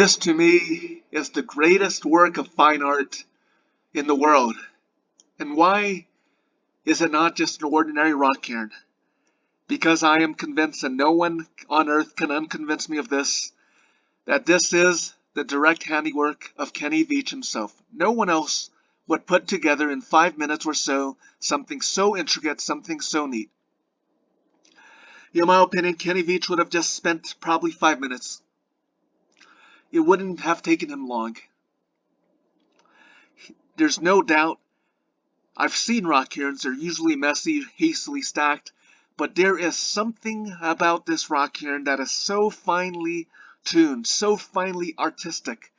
This, to me, is the greatest work of fine art in the world. And why is it not just an ordinary rock cairn? Because I am convinced, and no one on earth can unconvince me of this, that this is the direct handiwork of Kenny Veach himself. No one else would put together in 5 minutes or so something so intricate, something so neat. In my opinion, Kenny Veach would have just spent probably 5 minutes. It wouldn't have taken him long. There's no doubt. I've seen rock cairns. They're usually messy, hastily stacked, but there is something about this rock cairn that is so finely tuned, so finely artistic,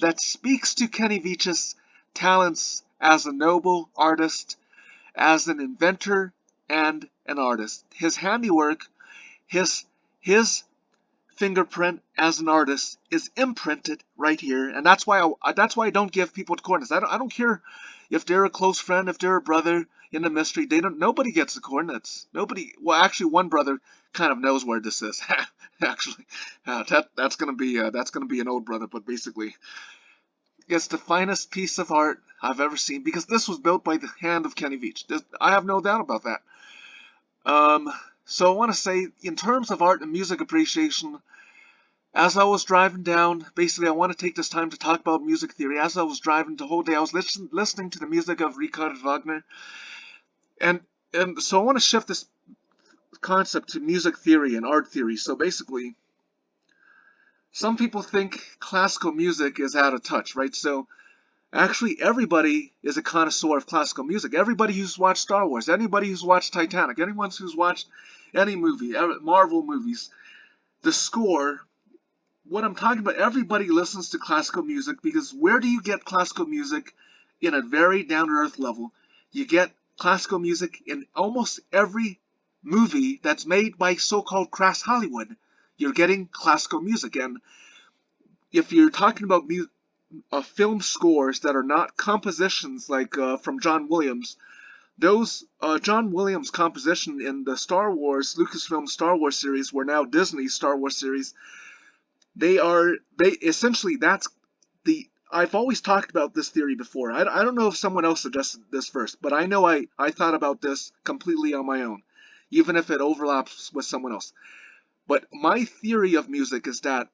that speaks to Kenny Veach's talents as a noble artist, as an inventor, and an artist. His handiwork, his fingerprint as an artist is imprinted right here, and that's why I don't give people coordinates. I don't care if they're a close friend, if they're a brother in the mystery. Nobody gets the coordinates. Nobody. Well, actually, one brother kind of knows where this is. Actually, that's gonna be an old brother, but basically, it's the finest piece of art I've ever seen because this was built by the hand of Kenny Veach. I have no doubt about that. So I want to say, in terms of art and music appreciation, as I was driving down, basically I want to take this time to talk about music theory. As I was driving the whole day, I was listening to the music of Richard Wagner. And so I want to shift this concept to music theory and art theory. So basically, some people think classical music is out of touch, right? So actually, everybody is a connoisseur of classical music. Everybody who's watched Star Wars, anybody who's watched Titanic, anyone who's watched any movie, Marvel movies, the score, what I'm talking about, everybody listens to classical music because where do you get classical music in a very down-to-earth level? You get classical music in almost every movie that's made by so-called crass Hollywood. You're getting classical music, and if you're talking about film scores that are not compositions like from John Williams, those John Williams composition in the Star Wars, Lucasfilm Star Wars series, were now Disney Star Wars series. They essentially, that's the, I've always talked about this theory before. I don't know if someone else suggested this first, but I know I thought about this completely on my own, even if it overlaps with someone else. But my theory of music is that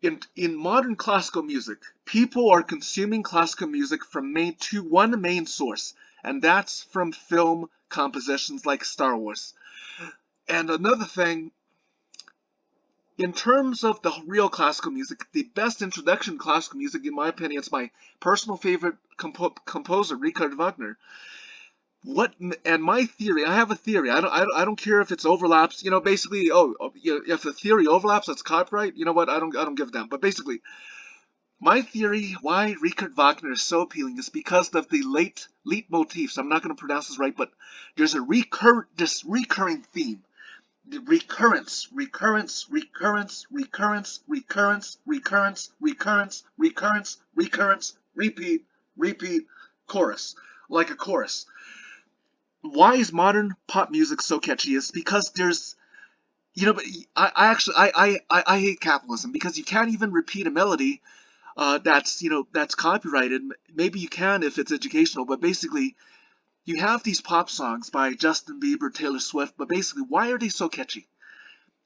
in modern classical music, people are consuming classical music from one main source, and that's from film compositions like Star Wars. And another thing, in terms of the real classical music, the best introduction to classical music, in my opinion, is my personal favorite composer, Richard Wagner. And my theory, I have a theory. I don't care if it's overlaps. You know, basically, if the theory overlaps, that's copyright. You know what? I don't give a damn. But basically, my theory why Richard Wagner is so appealing is because of the leitmotifs. I'm not going to pronounce this right, but there's this recurring theme. The recurrence, recurrence, recurrence, recurrence, recurrence, recurrence, recurrence, recurrence, recurrence, repeat, repeat, chorus, like a chorus. Why is modern pop music so catchy? Is because there's, but I hate capitalism because you can't even repeat a melody that's copyrighted. Maybe you can if it's educational, but basically you have these pop songs by Justin Bieber, Taylor Swift, but basically why are they so catchy?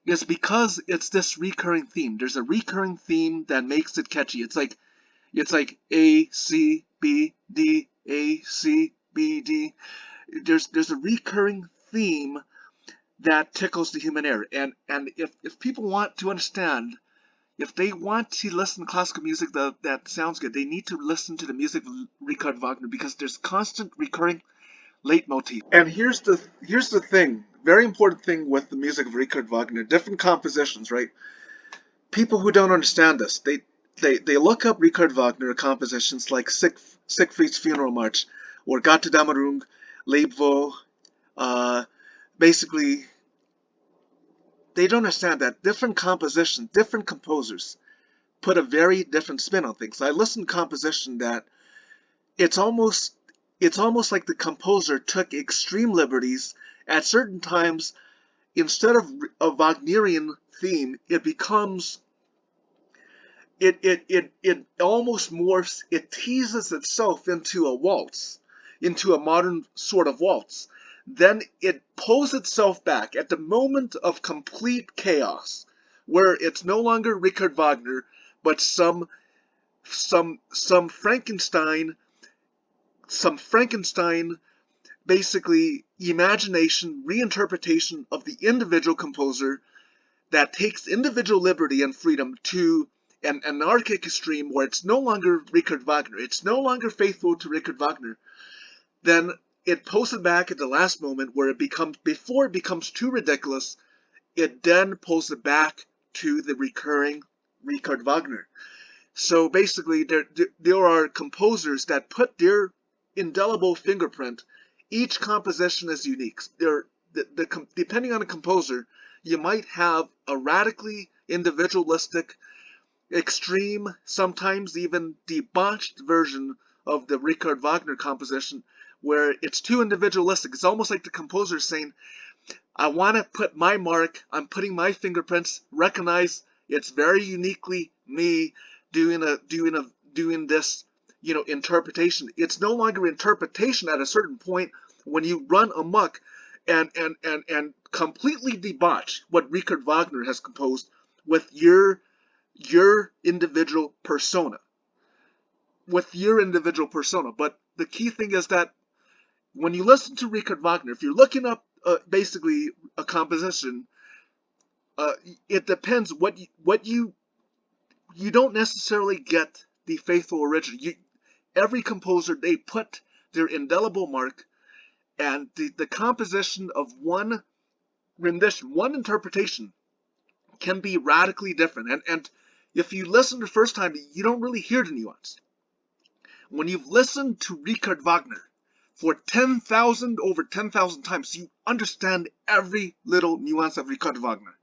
It's because it's this recurring theme. There's a recurring theme that makes it catchy. It's like A, C, B, D, A, C, B, D. There's a recurring theme that tickles the human ear. And if people want to understand, if they want to listen to classical music that sounds good, they need to listen to the music of Richard Wagner because there's constant recurring leitmotif. And here's the thing, very important thing with the music of Richard Wagner, different compositions, right? People who don't understand this, they look up Richard Wagner compositions like Siegfried's Funeral March or Gotterdammerung, Leibwohl. Basically, they don't understand that different compositions, different composers put a very different spin on things. I listen to composition that it's almost like the composer took extreme liberties at certain times. Instead of a Wagnerian theme, it becomes it almost morphs, it teases itself into a waltz, into a modern sort of waltz. Then it pulls itself back at the moment of complete chaos, where it's no longer Richard Wagner, but some Frankenstein, basically imagination, reinterpretation of the individual composer that takes individual liberty and freedom to an anarchic extreme where it's no longer Richard Wagner, it's no longer faithful to Richard Wagner. Then it pulls it back at the last moment where it becomes, before it becomes too ridiculous, it then pulls it back to the recurring Richard Wagner. So basically, there are composers that put their indelible fingerprint. Each composition is unique. Depending on the composer, you might have a radically individualistic, extreme, sometimes even debauched version of the Richard Wagner composition, where it's too individualistic. It's almost like the composer saying, I want to put my mark, I'm putting my fingerprints, recognize it's very uniquely me doing this, interpretation. It's no longer interpretation at a certain point when you run amok and completely debauch what Richard Wagner has composed with your individual persona. But the key thing is that when you listen to Richard Wagner, if you're looking up basically a composition, it depends what you don't necessarily get the faithful original. Every composer, they put their indelible mark, and the composition of one rendition, one interpretation, can be radically different. And if you listen the first time, you don't really hear the nuance. When you've listened to Richard Wagner for over 10,000 times, you understand every little nuance of Richard Wagner.